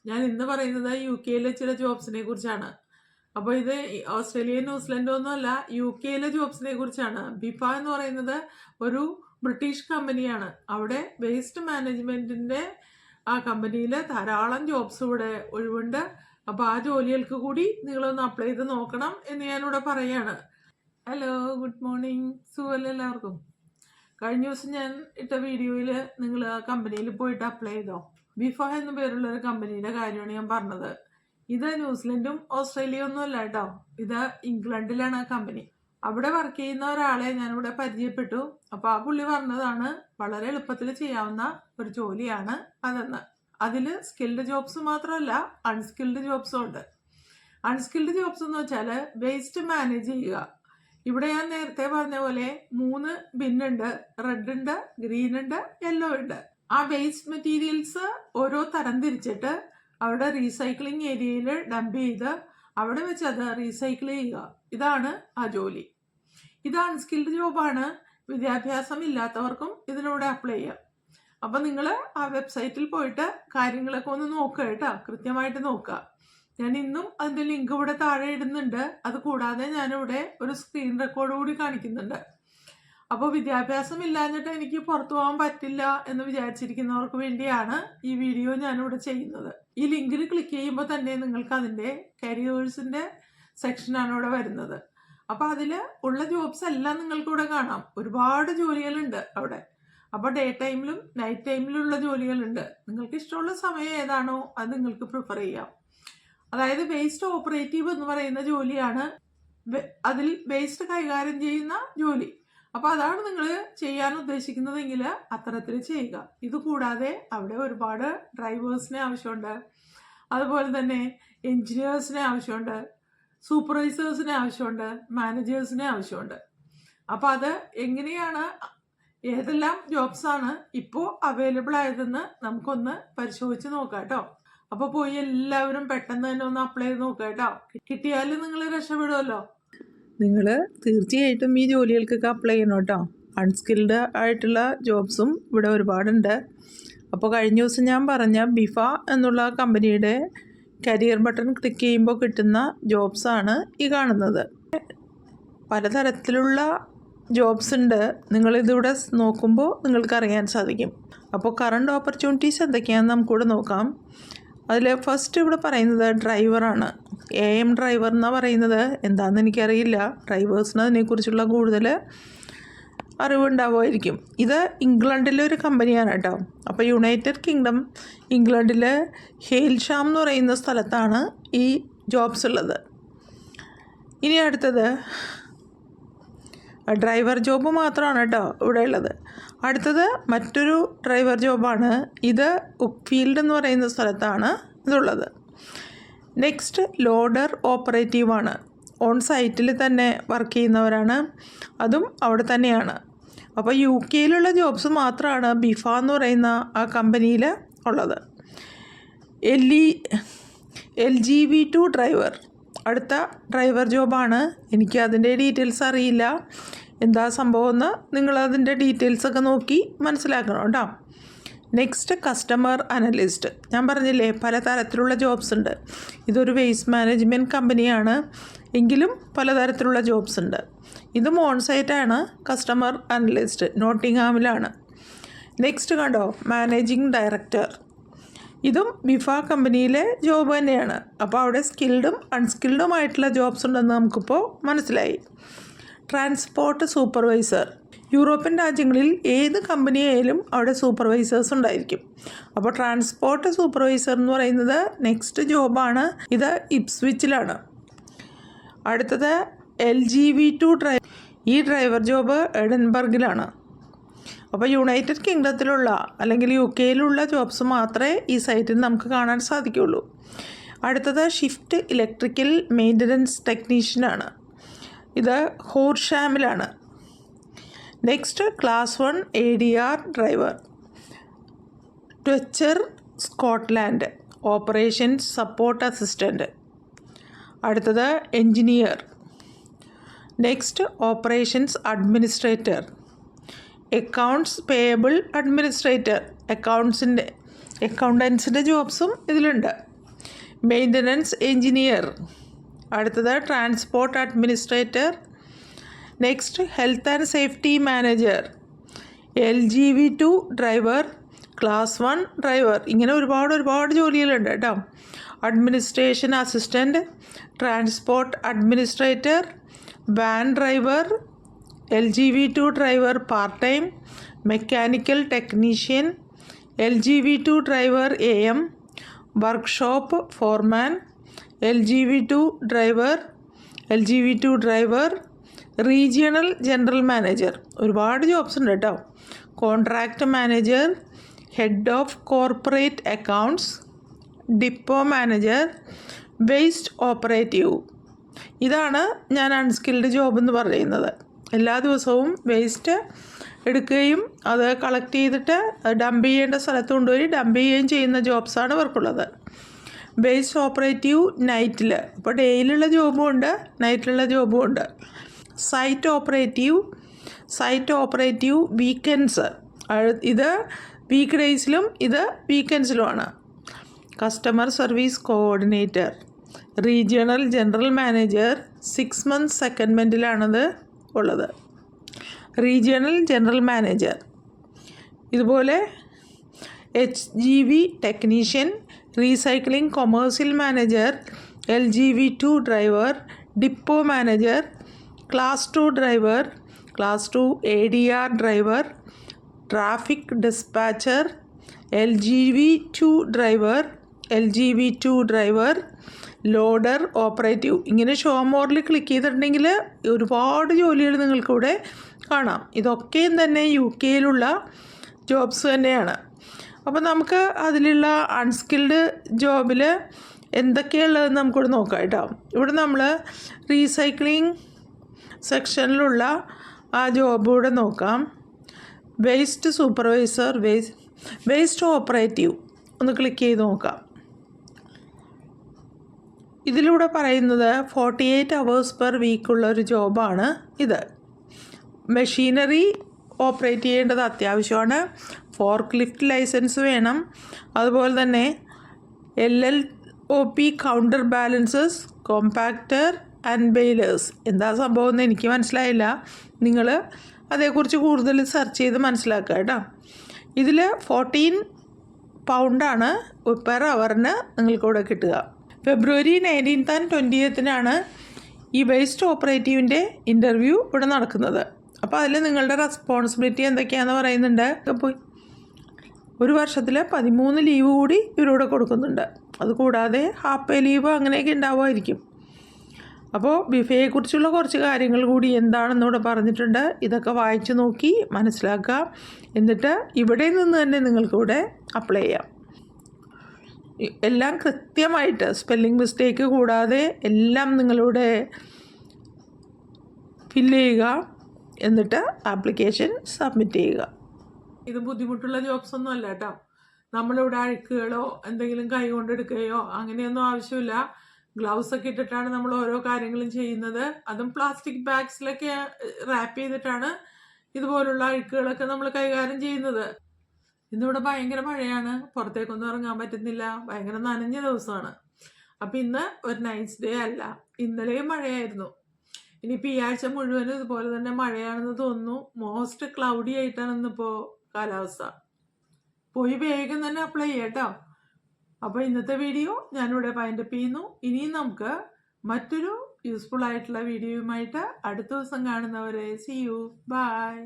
ഞാൻ ഇന്ന് പറയുന്നത് UK-യിലെ ചില ജോബ്സിനെ കുറിച്ചാണ്. അപ്പോൾ ഇത് ഓസ്ട്രേലിയ ന്യൂസിലൻഡോ ഒന്നുമല്ല, UK-യിലെ ജോബ്സിനെ കുറിച്ചാണ്. ബിഫ എന്ന് പറയുന്നത് ഒരു ബ്രിട്ടീഷ് കമ്പനിയാണ്. അവിടെ വേസ്റ്റ് മാനേജ്മെൻറ്റിൻ്റെ ആ കമ്പനിയിൽ ധാരാളം ജോബ്സ് ഇവിടെ ഒഴിവുണ്ട്. അപ്പോൾ ആ ജോലികൾക്ക് കൂടി നിങ്ങളൊന്ന് അപ്ലൈ ചെയ്ത് നോക്കണം എന്ന് ഞാനിവിടെ പറയാണ്. Hello, good morning. സുഖമല്ലേ എല്ലാവർക്കും? കഴിഞ്ഞ ദിവസം ഞാൻ ഇട്ട വീഡിയോയിൽ നിങ്ങൾ ആ കമ്പനിയിൽ പോയിട്ട് അപ്ലൈ ചെയ്തോ? ബിഫ എന്ന പേരുള്ള ഒരു കമ്പനിയുടെ കാര്യമാണ് ഞാൻ പറഞ്ഞത്. ഇത് ന്യൂസിലൻഡും ഓസ്ട്രേലിയ ഒന്നും അല്ല കേട്ടോ, ഇത് ഇംഗ്ലണ്ടിലാണ് ആ കമ്പനി. അവിടെ വർക്ക് ചെയ്യുന്ന ഒരാളെ ഞാനിവിടെ പരിചയപ്പെട്ടു. അപ്പോൾ ആ പുള്ളി പറഞ്ഞതാണ് വളരെ എളുപ്പത്തിൽ ചെയ്യാവുന്ന ഒരു ജോലിയാണ് അതെന്ന്. അതിൽ സ്കിൽഡ് ജോബ്സ് മാത്രമല്ല, അൺസ്കിൽഡ് ജോബ്സും ഉണ്ട്. അൺസ്കിൽഡ് ജോബ്സ് എന്ന് വെച്ചാൽ വേസ്റ്റ് മാനേജ് ചെയ്യുക. ഇവിടെ ഞാൻ നേരത്തെ പറഞ്ഞ പോലെ 3 ബിന്നുണ്ട്. റെഡ് ഉണ്ട്, ഗ്രീൻ ഉണ്ട്, യെല്ലോ ഉണ്ട്. ആ വേസ്റ്റ് മെറ്റീരിയൽസ് ഓരോ തരം തിരിച്ചിട്ട് അവിടെ റീസൈക്ലിംഗ് ഏരിയയിൽ ഡംപ് ചെയ്ത് അവിടെ വെച്ച് അത് റീസൈക്കിൾ ചെയ്യുക. ഇതാണ് ആ ജോലി. ഇത് അൺസ്കിൽഡ് ജോബാണ്. വിദ്യാഭ്യാസം ഇല്ലാത്തവർക്കും ഇതിലൂടെ അപ്ലൈ ചെയ്യാം. അപ്പം നിങ്ങൾ ആ വെബ്സൈറ്റിൽ പോയിട്ട് കാര്യങ്ങളൊക്കെ ഒന്ന് നോക്കുക കേട്ടോ, കൃത്യമായിട്ട് നോക്കുക. ഞാൻ ഇന്നും അതിൻ്റെ ലിങ്ക് ഇവിടെ താഴെ ഇടുന്നുണ്ട്. അത് കൂടാതെ ഞാനിവിടെ ഒരു സ്ക്രീൻ റെക്കോർഡ് കൂടി കാണിക്കുന്നുണ്ട്. അപ്പോൾ വിദ്യാഭ്യാസം ഇല്ലാഞ്ഞിട്ട് എനിക്ക് പുറത്തു പോകാൻ പറ്റില്ല എന്ന് വിചാരിച്ചിരിക്കുന്നവർക്ക് വേണ്ടിയാണ് ഈ വീഡിയോ ഞാനിവിടെ ചെയ്യുന്നത്. ഈ ലിങ്കിൽ ക്ലിക്ക് ചെയ്യുമ്പോൾ തന്നെ നിങ്ങൾക്ക് അതിൻ്റെ കരിയേഴ്സിൻ്റെ സെക്ഷനാണ് ഇവിടെ വരുന്നത്. അപ്പോൾ അതിൽ ഉള്ള ജോബ്സ് എല്ലാം നിങ്ങൾക്ക് ഇവിടെ കാണാം. ഒരുപാട് ജോലികളുണ്ട് അവിടെ. അപ്പോൾ ഡേ ടൈമിലും നൈറ്റ് ടൈമിലുള്ള ജോലികളുണ്ട്. നിങ്ങൾക്ക് ഇഷ്ടമുള്ള സമയം ഏതാണോ അത് നിങ്ങൾക്ക് പ്രിഫർ ചെയ്യാം. അതായത് വേസ്റ്റ് ഓപ്പറേറ്റീവ് എന്ന് പറയുന്ന ജോലിയാണ്. അതിൽ വേസ്റ്റ് കൈകാര്യം ചെയ്യുന്ന ജോലി. അപ്പോൾ അതാണ് നിങ്ങൾ ചെയ്യാൻ ഉദ്ദേശിക്കുന്നതെങ്കിൽ അത്തരത്തിൽ ചെയ്യുക. ഇത് കൂടാതെ അവിടെ ഒരുപാട് ഡ്രൈവേഴ്സിനെ ആവശ്യമുണ്ട്. അതുപോലെ തന്നെ എൻജിനീയേഴ്സിനെ ആവശ്യമുണ്ട്, സൂപ്പർവൈസേഴ്സിനെ ആവശ്യമുണ്ട്, മാനേജേഴ്സിനെ ആവശ്യമുണ്ട്. അപ്പോൾ അത് എങ്ങനെയാണ്, ഏതെല്ലാം ജോബ്സാണ് ഇപ്പോൾ അവൈലബിൾ ആയതെന്ന് നമുക്കൊന്ന് പരിശോധിച്ച് നോക്കാം കേട്ടോ. അപ്പോൾ പോയി എല്ലാവരും പെട്ടെന്ന് തന്നെ ഒന്ന് അപ്ലൈ ചെയ്ത് നോക്കുക കേട്ടോ. കിട്ടിയാലും നിങ്ങൾ രക്ഷപ്പെടുമല്ലോ. നിങ്ങൾ തീർച്ചയായിട്ടും ഈ ജോലികൾക്കൊക്കെ അപ്ലൈ ചെയ്യണം കേട്ടോ. അൺസ്കിൽഡ് ആയിട്ടുള്ള ജോബ്സും ഇവിടെ ഒരുപാടുണ്ട്. അപ്പോൾ കഴിഞ്ഞ ദിവസം ഞാൻ പറഞ്ഞ ബിഫ എന്നുള്ള കമ്പനിയുടെ കരിയർ ബട്ടൺ ക്ലിക്ക് ചെയ്യുമ്പോൾ കിട്ടുന്ന ജോബ്സാണ് ഈ കാണുന്നത്. പലതരത്തിലുള്ള ജോബ്സ് ഉണ്ട്. നിങ്ങളിതിവിടെ നോക്കുമ്പോൾ നിങ്ങൾക്കറിയാൻ സാധിക്കും. അപ്പോൾ കറണ്ട് ഓപ്പർച്യൂണിറ്റീസ് എന്തൊക്കെയാണെന്ന് നമുക്കിവിടെ നോക്കാം. അതിൽ ഫസ്റ്റ് ഇവിടെ പറയുന്നത് ഡ്രൈവറാണ്. AM ഡ്രൈവർ എന്നാണ് പറയുന്നത്. എന്താണെന്ന് എനിക്കറിയില്ല. ഡ്രൈവേഴ്സിന് അതിനെക്കുറിച്ചുള്ള കൂടുതൽ അറിവുണ്ടാവുമായിരിക്കും. ഇത് ഇംഗ്ലണ്ടിലെ ഒരു കമ്പനിയാണ് കേട്ടോ. അപ്പോൾ യുണൈറ്റഡ് കിങ്ഡം ഇംഗ്ലണ്ടിൽ ഹെയിൽഷാം എന്ന് പറയുന്ന സ്ഥലത്താണ് ഈ ജോബ്സ് ഉള്ളത്. ഇനി അടുത്തത് ഡ്രൈവർ ജോബ് മാത്രമാണ് കേട്ടോ ഇവിടെ ഉള്ളത്. അടുത്തത് മറ്റൊരു ഡ്രൈവർ ജോബാണ്. ഇത് ഉക്ഫീൽഡ് എന്ന് പറയുന്ന സ്ഥലത്താണ് ഇതുള്ളത്. Next loader ഓപ്പറേറ്റീവാണ്. ഓൺ സൈറ്റിൽ തന്നെ വർക്ക് ചെയ്യുന്നവരാണ്. അതും അവിടെ തന്നെയാണ്. അപ്പോൾ UK-യിലുള്ള ജോബ്സ് മാത്രമാണ് ബിഫ എന്ന് പറയുന്ന ആ കമ്പനിയിൽ ഉള്ളത്. LGV2 ഡ്രൈവർ അടുത്ത ഡ്രൈവർ ജോബാണ്. എനിക്ക് അതിൻ്റെ ഡീറ്റെയിൽസ് അറിയില്ല, എന്താ സംഭവമെന്ന് നിങ്ങളതിൻ്റെ ഡീറ്റെയിൽസൊക്കെ നോക്കി മനസ്സിലാക്കണം കേട്ടോ. Next customer analyst. ഞാൻ പറഞ്ഞില്ലേ പലതരത്തിലുള്ള ജോബ്സ് ഉണ്ട്. ഇതൊരു വേസ്റ്റ് മാനേജ്മെൻറ്റ് കമ്പനിയാണ്, എങ്കിലും പലതരത്തിലുള്ള ജോബ്സ് ഉണ്ട്. ഇതും ഓൺ സൈറ്റാണ്. കസ്റ്റമർ അനലിസ്റ്റ് നോട്ടിംഗ്ഹാമിലാണ്. നെക്സ്റ്റ് കണ്ടോ, മാനേജിങ് ഡയറക്ടർ. ഇതും ബിഫ കമ്പനിയിലെ ജോബ് തന്നെയാണ്. അപ്പോൾ അവിടെ സ്കിൽഡും അൺസ്കിൽഡുമായിട്ടുള്ള ജോബ്സ് ഉണ്ടെന്ന് നമുക്കിപ്പോൾ മനസ്സിലായി. Transport supervisor. യൂറോപ്യൻ രാജ്യങ്ങളിൽ ഏത് കമ്പനിയായാലും അവിടെ സൂപ്പർവൈസേഴ്സ് ഉണ്ടായിരിക്കും. അപ്പോൾ ട്രാൻസ്പോർട്ട് സൂപ്പർവൈസർ എന്ന് പറയുന്നത് നെക്സ്റ്റ് ജോബാണ്. ഇത് ഇപ്സ്വിച്ചിലാണ്. അടുത്തത് LGV2 ഡ്രൈവർ. ഈ ഡ്രൈവർ ജോബ് എഡൻബർഗിലാണ്. അപ്പോൾ യുണൈറ്റഡ് കിങ്ഡത്തിലുള്ള അല്ലെങ്കിൽ UK-യിലുള്ള ജോബ്സ് മാത്രമേ ഈ സൈറ്റിൽ നമുക്ക് കാണാൻ സാധിക്കുകയുള്ളൂ. അടുത്തത് ഷിഫ്റ്റ് ഇലക്ട്രിക്കൽ മെയിൻ്റനൻസ് ടെക്നീഷ്യനാണ്. ഇത് ഹോർഷാമിലാണ്. നെക്സ്റ്റ് ക്ലാസ് 1 ADR ഡ്രൈവർ, ട്വച്ചർ സ്കോട്ട്ലാൻഡ്. Operations support assistant. അടുത്തത് engineer. Next operations administrator. Accounts payable administrator. അക്കൗണ്ടൻസിൻ്റെ ജോബ്സും ഇതിലുണ്ട്. Maintenance engineer. അടുത്തത് transport administrator. Next health and safety manager, LGV2 driver, class 1 driver. ഇങ്ങനെ ഒരുപാട് ജോലികളുണ്ട് കേട്ടോ. Administration assistant, transport administrator, van driver, LGV2 driver part time, mechanical technician, LGV2 driver AM, workshop foreman, LGV2 driver, regional general manager. ഒരുപാട് jobs ഉണ്ട് കേട്ടോ. Contract manager, head of corporate accounts, depot manager, waste operative. ഇതാണ് ഞാൻ unskilled job എന്ന് പറയുന്നത്. എല്ലാ ദിവസവും waste എടുക്കുകയും അത് കളക്ട് ചെയ്തിട്ട് ഡംപ് ചെയ്യേണ്ട സ്ഥലത്ത് കൊണ്ടുപോയി ഡംപ് ചെയ്യുകയും ചെയ്യുന്ന ജോബ്സാണ് ഇവർക്കുള്ളത്. വേസ്റ്റ് ഓപ്പറേറ്റീവ് നൈറ്റിൽ, ഇപ്പോൾ ഡേയിലുള്ള ജോബും ഉണ്ട്, നൈറ്റിലുള്ള ജോബും ഉണ്ട്. സൈറ്റ് ഓപ്പറേറ്റീവ് വീക്കെൻഡ്സ്, ഇത് വീക്ക് ഡേയ്സിലും ഇത് വീക്കെൻഡ്സിലുമാണ്. Customer service coordinator, regional general manager 6 months സെക്കൻഡ്മെൻറ്റിലാണത് ഉള്ളത്. Regional general manager. ഇതുപോലെ HGV technician, recycling commercial manager, LGV2 driver, depot manager, class 2 driver, class 2 ADR driver, traffic dispatcher, LGV2 driver, loader operative. ഇങ്ങനെ show മോറിൽ click ചെയ്തിട്ടുണ്ടെങ്കിൽ ഒരുപാട് ജോലികൾ നിങ്ങൾക്കിവിടെ കാണാം. ഇതൊക്കെയും തന്നെ UK ജോബ്സ് തന്നെയാണ്. അപ്പോൾ നമുക്ക് അതിലുള്ള അൺസ്കിൽഡ് ജോബിൽ എന്തൊക്കെയുള്ളതെന്ന് നമുക്കിവിടെ നോക്കാം കേട്ടോ. ഇവിടെ നമ്മൾ റീസൈക്ലിംഗ് സെക്ഷനിലുള്ള ആ ജോബ് കൂടെ നോക്കാം. വേസ്റ്റ് സൂപ്പർവൈസർ, വേസ്റ്റ് ഓപ്പറേറ്റീവ് ഒന്ന് ക്ലിക്ക് ചെയ്ത് നോക്കാം. ഇതിലൂടെ പറയുന്നത് 48 hours per week ഉള്ള ഒരു ജോബാണ് ഇത്. മെഷീനറി ഓപ്പറേറ്റ് ചെയ്യേണ്ടത് അത്യാവശ്യമാണ്. ഫോർക്ക് ലിഫ്റ്റ് ലൈസൻസ് വേണം. അതുപോലെ തന്നെ LLOP counter balances, compactor and balers. എന്താ സംഭവം എന്ന് എനിക്ക് മനസ്സിലായില്ല. നിങ്ങൾ അതേക്കുറിച്ച് കൂടുതൽ സെർച്ച് ചെയ്ത് മനസ്സിലാക്കുക കേട്ടോ. ഇതിൽ 14 pound പെർ അവറിന് നിങ്ങൾക്കിവിടെ കിട്ടുക. February 19th and 20th ഈ വേസ്റ്റ് ഓപ്പറേറ്റീവിൻ്റെ ഇൻ്റർവ്യൂ ഇവിടെ നടക്കുന്നത്. അപ്പോൾ അതിൽ നിങ്ങളുടെ റെസ്പോൺസിബിലിറ്റി എന്തൊക്കെയാണെന്ന് പറയുന്നുണ്ട്. പോയി ഒരു വർഷത്തിൽ 13 ലീവ് കൂടി ഇവരിവിടെ കൊടുക്കുന്നുണ്ട്. അതുകൂടാതെ ഹാഫ് പേ ലീവ് അങ്ങനെയൊക്കെ ഉണ്ടാവുമായിരിക്കും. അപ്പോൾ ബിഫയെക്കുറിച്ചുള്ള കുറച്ച് കാര്യങ്ങൾ കൂടി എന്താണെന്നിവിടെ പറഞ്ഞിട്ടുണ്ട്. ഇതൊക്കെ വായിച്ച് നോക്കി മനസ്സിലാക്കുക. എന്നിട്ട് ഇവിടെ നിന്ന് തന്നെ നിങ്ങൾക്കിവിടെ അപ്ലൈ ചെയ്യാം. എല്ലാം കൃത്യമായിട്ട് സ്പെല്ലിംഗ് മിസ്റ്റേക്ക് കൂടാതെ എല്ലാം നിങ്ങളിവിടെ ഫില്ല് ചെയ്യുക. എന്നിട്ട് ആപ്ലിക്കേഷൻ സബ്മിറ്റ് ചെയ്യുക. ഇത് ബുദ്ധിമുട്ടുള്ള ജോബ്സ് ഒന്നും അല്ല കേട്ടോ. നമ്മളിവിടെ അഴുക്കുകളോ എന്തെങ്കിലും കൈ കൊണ്ടെടുക്കുകയോ അങ്ങനെയൊന്നും ആവശ്യമില്ല. ഗ്ലൗസ് ഒക്കെ ഇട്ടിട്ടാണ് നമ്മൾ ഓരോ കാര്യങ്ങളും ചെയ്യുന്നത്. അതും പ്ലാസ്റ്റിക് ബാഗ്സിലൊക്കെ റാപ്പ് ചെയ്തിട്ടാണ് ഇതുപോലുള്ള അഴുക്കുകളൊക്കെ നമ്മൾ കൈകാര്യം ചെയ്യുന്നത്. ഇന്നിവിടെ ഭയങ്കര മഴയാണ്, പുറത്തേക്കൊന്നും ഇറങ്ങാൻ പറ്റുന്നില്ല, ഭയങ്കര നനഞ്ഞ ദിവസമാണ്. അപ്പം ഇന്ന് ഒരു നൈസ് ഡേ അല്ല, ഇന്നലെയും മഴയായിരുന്നു. ഇനിയിപ്പോൾ ഈ ആഴ്ച മുഴുവനും ഇതുപോലെ തന്നെ മഴയാണെന്ന് തോന്നുന്നു. മോസ്റ്റ് ക്ലൗഡി ആയിട്ടാണ് ഇന്നിപ്പോൾ കാലാവസ്ഥ. പോയി വേഗം തന്നെ അപ്ലൈ ചെയ്യാം കേട്ടോ. അപ്പോൾ ഇന്നത്തെ വീഡിയോ ഞാനിവിടെ വൈൻഡപ്പ് ചെയ്യുന്നു. ഇനിയും നമുക്ക് മറ്റൊരു യൂസ്ഫുൾ ആയിട്ടുള്ള വീഡിയോയുമായിട്ട് അടുത്ത ദിവസം കാണുന്നവരെ സീ യു, ബൈ.